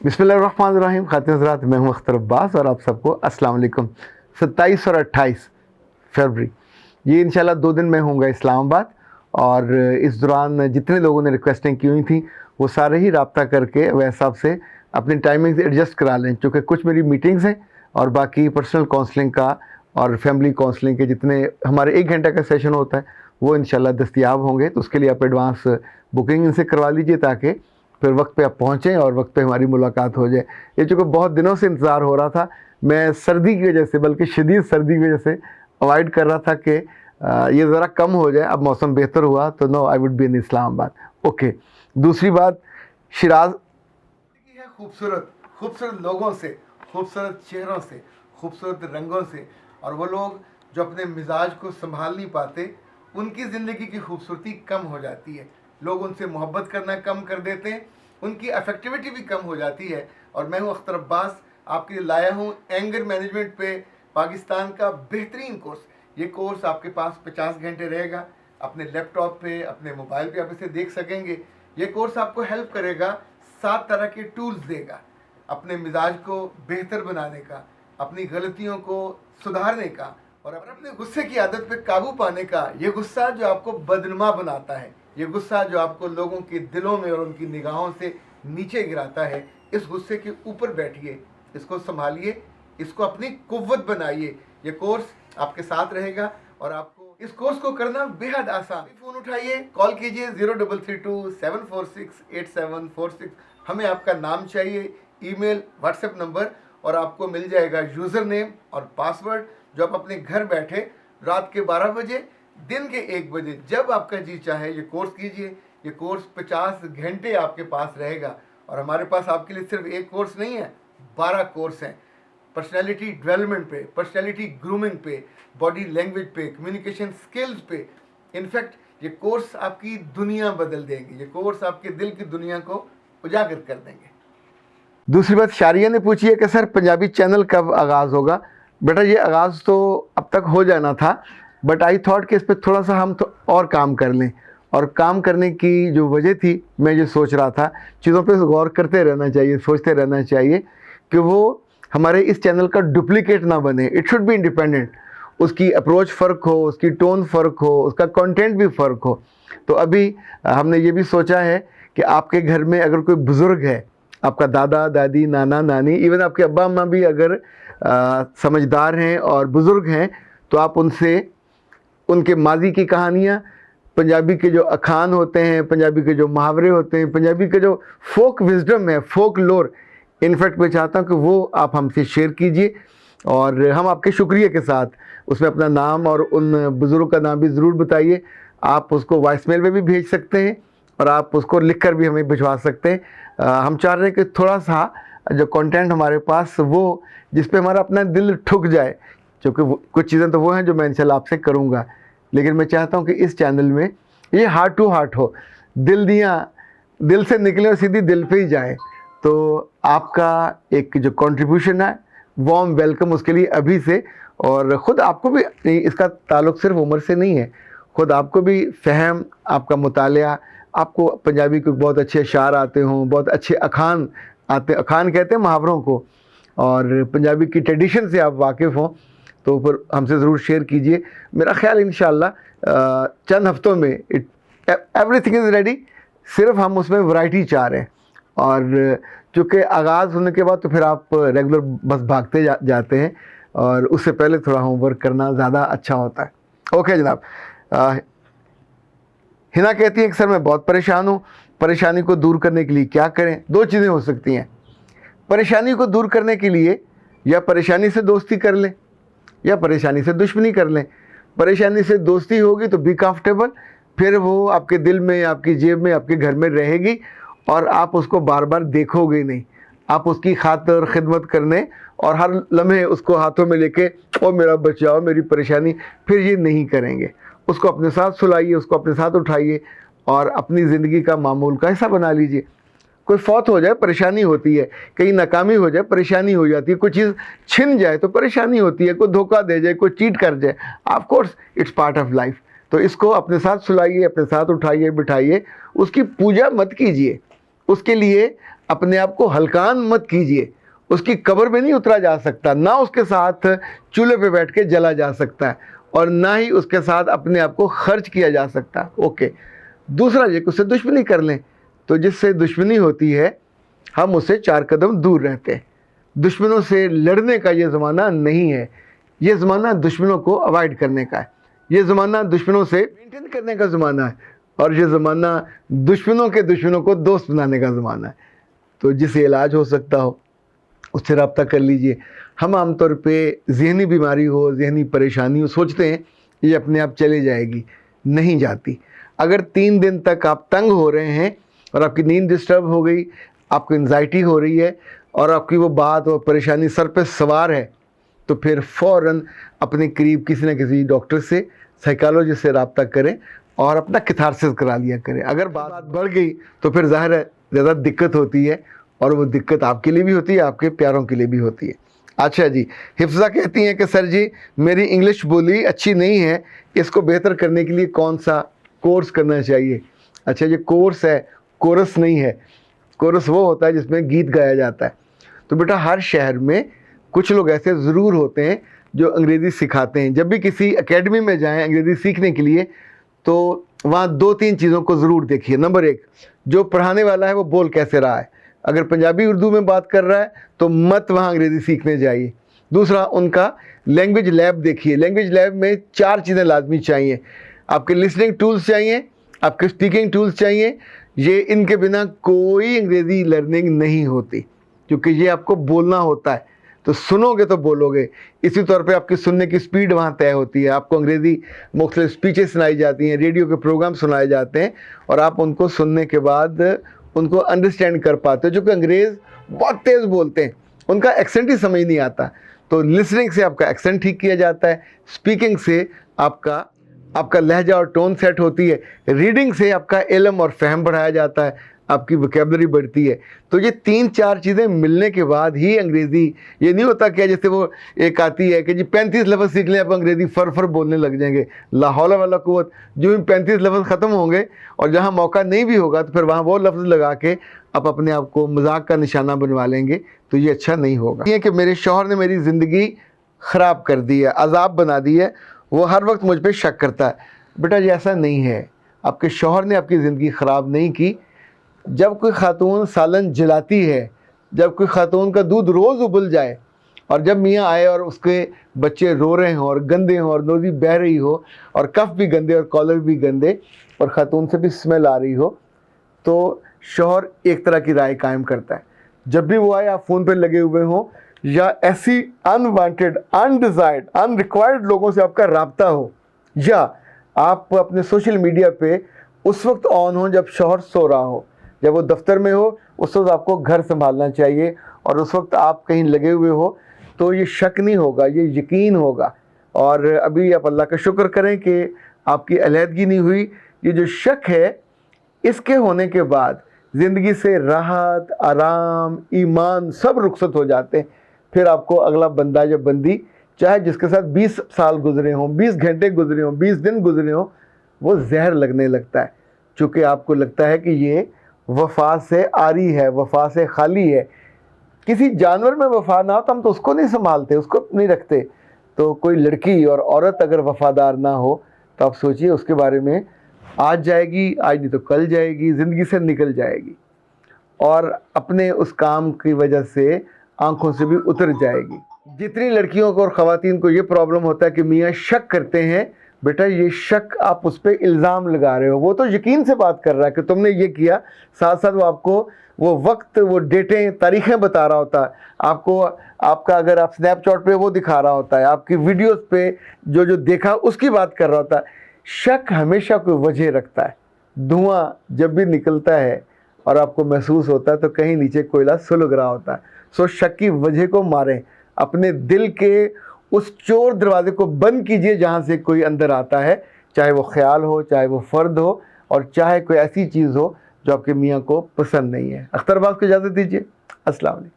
बिस्मिल्लाहिर्रहमानिर्रहीम। खातिन हज़रात, मैं हूं अख्तर अब्बास और आप सबको अस्सलाम वालेकुम। 27 और 28 फरवरी ये इंशाल्लाह 2 दिन में होऊंगा इस्लामाबाद, और इस दौरान जितने लोगों ने रिक्वेस्टें की हुई थी वो सारे ही रब्ता करके वह हिसाब से अपनी टाइमिंग्स एडजस्ट करा लें, क्योंकि कुछ मेरी मीटिंग्स हैं और बाकी पर्सनल काउंसलिंग का और फैमिली काउंसलिंग के जितने हमारे 1 घंटे का सेशन होता है वो इंशाल्लाह दस्तयाब होंगे। तो उसके लिए आप एडवांस बुकिंग इनसे करवा लीजिए ताकि फिर वक्त पे आप पहुँचें और वक्त पे हमारी मुलाकात हो जाए। ये चूँकि बहुत दिनों से इंतज़ार हो रहा था, मैं सर्दी की वजह से, बल्कि शदीद सर्दी की वजह से अवॉइड कर रहा था कि ये ज़रा कम हो जाए। अब मौसम बेहतर हुआ तो no, I would be in Islamabad. Okay, दूसरी बात, शिराज की है खूबसूरत खूबसूरत लोगों से, खूबसूरत चेहरों से, खूबसूरत रंगों से, और वो लोग जो अपने मिजाज को संभाल नहीं पाते उनकी ज़िंदगी की खूबसूरती कम हो जाती है। लोग उनसे मोहब्बत करना कम कर देते हैं, उनकी अफेक्टिविटी भी कम हो जाती है। और मैं हूं अख्तर अब्बास, आपके लिए लाया हूं एंगर मैनेजमेंट पे पाकिस्तान का बेहतरीन कोर्स। ये कोर्स आपके पास 50 घंटे रहेगा, अपने लैपटॉप पे, अपने मोबाइल पे आप इसे देख सकेंगे। ये कोर्स आपको हेल्प करेगा, 7 तरह के टूल्स देगा अपने मिजाज को बेहतर बनाने का, अपनी गलतियों को सुधारने का और अपने गुस्से की आदत पे काबू पाने का। ये गुस्सा जो आपको बदनुमा बनाता है, ये गुस्सा जो आपको लोगों के दिलों में और उनकी निगाहों से नीचे गिराता है, इस गुस्से के ऊपर बैठिए, इसको संभालिए, इसको अपनी कुव्वत बनाइए। ये कोर्स आपके साथ रहेगा और आपको इस कोर्स को करना बेहद आसान। फ़ोन उठाइए, कॉल कीजिए 0332-746-8746। हमें आपका नाम चाहिए, ईमेल, व्हाट्सएप नंबर, और आपको मिल जाएगा यूज़र नेम और पासवर्ड, जो आप अपने घर बैठे रात के 12 बजे, दिन के 1 बजे, जब आपका जी चाहे ये कोर्स कीजिए। ये कोर्स 50 घंटे आपके पास रहेगा, और हमारे पास आपके लिए सिर्फ 1 कोर्स नहीं है, 12 कोर्स हैं। पर्सनैलिटी डेवलपमेंट पे, पर्सनैलिटी ग्रूमिंग पे, बॉडी लैंग्वेज पे, कम्युनिकेशन स्किल्स पे। इनफैक्ट ये कोर्स आपकी दुनिया बदल देंगे, ये कोर्स आपके दिल की दुनिया को उजागर कर देंगे। दूसरी बात, शारिया ने पूछी है कि सर पंजाबी चैनल कब आगाज़ होगा। बेटा ये आगाज़ तो अब तक हो जाना था, बट आई थॉट कि इस पर थोड़ा सा हम तो और काम कर लें। और काम करने की जो वजह थी, मैं ये सोच रहा था, चीज़ों पे गौर करते रहना चाहिए, सोचते रहना चाहिए कि वो हमारे इस चैनल का डुप्लीकेट ना बने। इट शुड बी इंडिपेंडेंट, उसकी अप्रोच फ़र्क हो, उसकी टोन फ़र्क हो, उसका कंटेंट भी फ़र्क हो। तो अभी हमने ये भी सोचा है कि आपके घर में अगर कोई बुज़ुर्ग है, आपका दादा दादी, नाना नानी, इवन आपके अब्बा अम्मा भी अगर समझदार हैं और बुज़ुर्ग हैं, तो आप उनसे उनके माजी की कहानियाँ, पंजाबी के जो अखान होते हैं, पंजाबी के जो मुहावरे होते हैं, पंजाबी के जो फोक विजडम है, फोक लोर, इनफैक्ट मैं चाहता हूँ कि वो आप हमसे शेयर कीजिए, और हम आपके शुक्रिया के साथ उसमें अपना नाम और उन बुज़ुर्ग का नाम भी ज़रूर बताइए। आप उसको वॉइस मेल में भी भेज सकते हैं और आप उसको लिख कर भी हमें भिजवा सकते हैं। हम चाह रहे हैं कि थोड़ा सा जो कंटेंट हमारे पास वो, जिस पे हमारा अपना दिल ठुक जाए, क्योंकि कुछ चीज़ें तो वो हैं जो मैं इंशाल्लाह आपसे करूँगा, लेकिन मैं चाहता हूँ कि इस चैनल में ये हार्ट टू हार्ट हो, दिल से निकले और सीधी दिल पे ही जाए। तो आपका एक जो कंट्रीब्यूशन है, वार्म वेलकम उसके लिए अभी से। और ख़ुद आपको भी, इसका ताल्लुक़ सिर्फ उम्र से नहीं है, ख़ुद आपको भी फ़हम, आपका मुतालिया, आपको पंजाबी के बहुत अच्छे अशार आते हों, बहुत अच्छे अखान आते, अखान कहते हैं मुहावरों को, और पंजाबी की ट्रेडिशन से आप वाकिफ़ हों, तो फिर हमसे ज़रूर शेयर कीजिए। मेरा ख़्याल इंशाल्लाह चंद हफ्तों में एवरीथिंग इज़ रेडी, सिर्फ हम उसमें वैरायटी चाह रहे हैं। और चूँकि आगाज़ होने के बाद तो फिर आप रेगुलर बस भागते जाते हैं, और उससे पहले थोड़ा होमवर्क करना ज़्यादा अच्छा होता है। ओके जनाब। हिना कहती है कि सर मैं बहुत परेशान हूँ, परेशानी को दूर करने के लिए क्या करें। 2 चीज़ें हो सकती हैं। परेशानी को दूर करने के लिए या परेशानी से दोस्ती कर लें या परेशानी से दुश्मनी कर लें। परेशानी से दोस्ती होगी तो बी कंफर्टेबल, फिर वो आपके दिल में, आपकी जेब में, आपके घर में रहेगी, और आप उसको बार बार देखोगे नहीं। आप उसकी खातिर खिदमत करने और हर लम्हे उसको हाथों में लेके, ओ मेरा बचाओ, मेरी परेशानी, फिर ये नहीं करेंगे। उसको अपने साथ सुलाइए, उसको अपने साथ उठाइए और अपनी ज़िंदगी का मामूल का हिस्सा बना लीजिए। कोई फौत हो जाए परेशानी होती है, कहीं नाकामी हो जाए परेशानी हो जाती है, कोई चीज़ छिन जाए तो परेशानी होती है, कोई धोखा दे जाए, कोई चीट कर जाए, of course it's part of life. तो इसको अपने साथ सुलाइए, अपने साथ उठाइए, बिठाइए। उसकी पूजा मत कीजिए, उसके लिए اپنے آپ کو ہلکان مت کیجیے. اس کی قبر میں نہیں اترا جا سکتا, نہ اس کے ساتھ چولہے پہ بیٹھ کے جلا جا سکتا ہے, اور نہ ہی اس کے ساتھ اپنے آپ کو خرچ کیا جا سکتا. اوکے. دوسرا یہ کہ اس سے دشمنی کر لیں, تو جس سے دشمنی ہوتی ہے ہم اس سے 4 قدم دور رہتے ہیں. دشمنوں سے لڑنے کا یہ زمانہ نہیں ہے, یہ زمانہ دشمنوں کو اوائڈ کرنے کا ہے, یہ زمانہ دشمنوں سے مینٹین کرنے کا زمانہ ہے, اور یہ زمانہ دشمنوں کے دشمنوں کو دوست بنانے کا زمانہ ہے. تو جسے علاج ہو سکتا ہو اس سے رابطہ کر لیجئے. ہم عام طور پہ ذہنی بیماری ہو, ذہنی پریشانی ہو, سوچتے ہیں یہ اپنے آپ چلے جائے گی, نہیں جاتی. اگر 3 دن تک آپ تنگ ہو رہے ہیں اور آپ کی نیند ڈسٹرب ہو گئی, آپ کو انزائٹی ہو رہی ہے اور آپ کی وہ بات اور پریشانی سر پہ سوار ہے, تو پھر فوراً اپنے قریب کسی نہ کسی ڈاکٹر سے, سائیکالوجسٹ سے رابطہ کریں اور اپنا کیتھارسس کرا لیا کریں. اگر بات بڑھ گئی تو پھر ظاہر ہے زیادہ دقت ہوتی ہے, اور وہ دقت آپ کے لیے بھی ہوتی ہے, آپ کے پیاروں کے لیے بھی ہوتی ہے. اچھا جی, حفظہ کہتی ہیں کہ سر جی میری انگلش بولی اچھی نہیں ہے, اس کو بہتر کرنے کے لیے کون سا کورس کرنا چاہیے؟ اچھا, یہ کورس ہے, کورس نہیں ہے. کورس وہ ہوتا ہے جس میں گیت گایا جاتا ہے. تو بیٹا ہر شہر میں کچھ لوگ ایسے ضرور ہوتے ہیں جو انگریزی سکھاتے ہیں. جب بھی کسی اکیڈمی میں جائیں انگریزی سیکھنے کے لیے تو وہاں 2-3 چیزوں کو ضرور دیکھیے. نمبر 1, جو پڑھانے والا ہے وہ بول کیسے رہا ہے. اگر پنجابی اردو میں بات کر رہا ہے تو مت وہاں انگریزی سیکھنے جائیے. دوسرا, ان کا لینگویج لیب دیکھیے. لینگویج لیب میں 4 چیزیں لازمی چاہیے. آپ کے لسننگ ٹولز چاہیے, آپ کے اسپیکنگ ٹولز چاہیے. یہ ان کے بنا کوئی انگریزی لرننگ نہیں ہوتی, کیونکہ یہ آپ کو بولنا ہوتا ہے. تو سنو گے تو بولو گے. اسی طور پہ آپ کی سننے کی سپیڈ وہاں طے ہوتی ہے. آپ کو انگریزی مختلف سپیچیں سنائی جاتی ہیں, ریڈیو کے پروگرام سنائے جاتے ہیں, اور آپ ان کو سننے کے بعد ان کو انڈرسٹینڈ کر پاتے ہو. جو کہ انگریز بہت تیز بولتے ہیں, ان کا ایکسنٹ ہی سمجھ نہیں آتا. تو لسننگ سے آپ کا ایکسنٹ ٹھیک کیا جاتا ہے, اسپیکنگ سے آپ کا لہجہ اور ٹون سیٹ ہوتی ہے, ریڈنگ سے آپ کا علم اور فہم بڑھایا جاتا ہے, آپ کی ویکیبلری بڑھتی ہے. تو یہ 3-4 چیزیں ملنے کے بعد ہی انگریزی, یہ نہیں ہوتا کہ جیسے وہ ایک آتی ہے کہ جی 35 لفظ سیکھ لیں آپ انگریزی فر بولنے لگ جائیں گے. لا حول ولا قوت. جو 35 لفظ ختم ہوں گے اور جہاں موقع نہیں بھی ہوگا تو پھر وہاں وہ لفظ لگا کے آپ اپنے آپ کو مذاق کا نشانہ بنوا لیں گے, تو یہ اچھا نہیں ہوگا. یہ کہ میرے شوہر نے میری زندگی خراب کر دی ہے, عذاب بنا دی ہے, وہ ہر وقت مجھ پہ شک کرتا ہے. بیٹا یہ ایسا نہیں ہے, آپ کے شوہر نے آپ کی زندگی خراب نہیں کی. جب کوئی خاتون سالن جلاتی ہے, جب کوئی خاتون کا دودھ روز ابل جائے, اور جب میاں آئے اور اس کے بچے رو رہے ہوں اور گندے ہوں اور نوزی بہہ رہی ہو اور کف بھی گندے اور کالر بھی گندے اور خاتون سے بھی اسمیل آ رہی ہو, تو شوہر ایک طرح کی رائے قائم کرتا ہے. جب بھی وہ آئے آپ فون پہ لگے ہوئے ہوں, یا ایسی انوانٹیڈ, انڈیزائرڈ, انریکوائرڈ لوگوں سے آپ کا رابطہ ہو, یا آپ اپنے سوشل میڈیا پہ اس وقت آن ہوں جب شوہر سو رہا ہو, جب وہ دفتر میں ہو اس وقت آپ کو گھر سنبھالنا چاہیے, اور اس وقت آپ کہیں لگے ہوئے ہو, تو یہ شک نہیں ہوگا, یہ یقین ہوگا. اور ابھی آپ اللہ کا شکر کریں کہ آپ کی علیحدگی نہیں ہوئی. یہ جو شک ہے, اس کے ہونے کے بعد زندگی سے راحت, آرام, ایمان سب رخصت ہو جاتے ہیں. پھر آپ کو اگلا بندہ یا بندی, چاہے جس کے ساتھ 20 سال گزرے ہوں, 20 گھنٹے گزرے ہوں, 20 دن گزرے ہوں, وہ زہر لگنے لگتا ہے. چونکہ آپ کو لگتا ہے کہ یہ وفا سے عاری ہے, وفا سے خالی ہے. کسی جانور میں وفا نہ ہو تو ہم تو اس کو نہیں سنبھالتے, اس کو نہیں رکھتے. تو کوئی لڑکی اور عورت اگر وفادار نہ ہو تو آپ سوچئے اس کے بارے میں, آج جائے گی, آج نہیں تو کل جائے گی, زندگی سے نکل جائے گی, اور اپنے اس کام کی وجہ سے آنکھوں سے بھی اتر جائے گی. جتنی لڑکیوں کو اور خواتین کو یہ پرابلم ہوتا ہے کہ میاں شک کرتے ہیں, بیٹا یہ شک آپ اس پہ الزام لگا رہے ہو. وہ تو یقین سے بات کر رہا ہے کہ تم نے یہ کیا, ساتھ ساتھ وہ آپ کو وہ وقت, وہ ڈیٹیں, تاریخیں بتا رہا ہوتا ہے. آپ کو آپ کا اگر آپ سنیپ چیٹ پہ وہ دکھا رہا ہوتا ہے, آپ کی ویڈیوز پہ جو دیکھا اس کی بات کر رہا ہوتا ہے. شک ہمیشہ کوئی وجہ رکھتا ہے. دھواں جب بھی نکلتا ہے اور آپ کو محسوس ہوتا ہے تو کہیں نیچے کوئلہ سلگ رہا ہوتا ہے. سو شک کی وجہ کو ماریں, اپنے دل کے اس چور دروازے کو بند کیجئے جہاں سے کوئی اندر آتا ہے, چاہے وہ خیال ہو, چاہے وہ فرد ہو, اور چاہے کوئی ایسی چیز ہو جو آپ کے میاں کو پسند نہیں ہے. اختر باز کو اجازت دیجیے. السلام علیکم.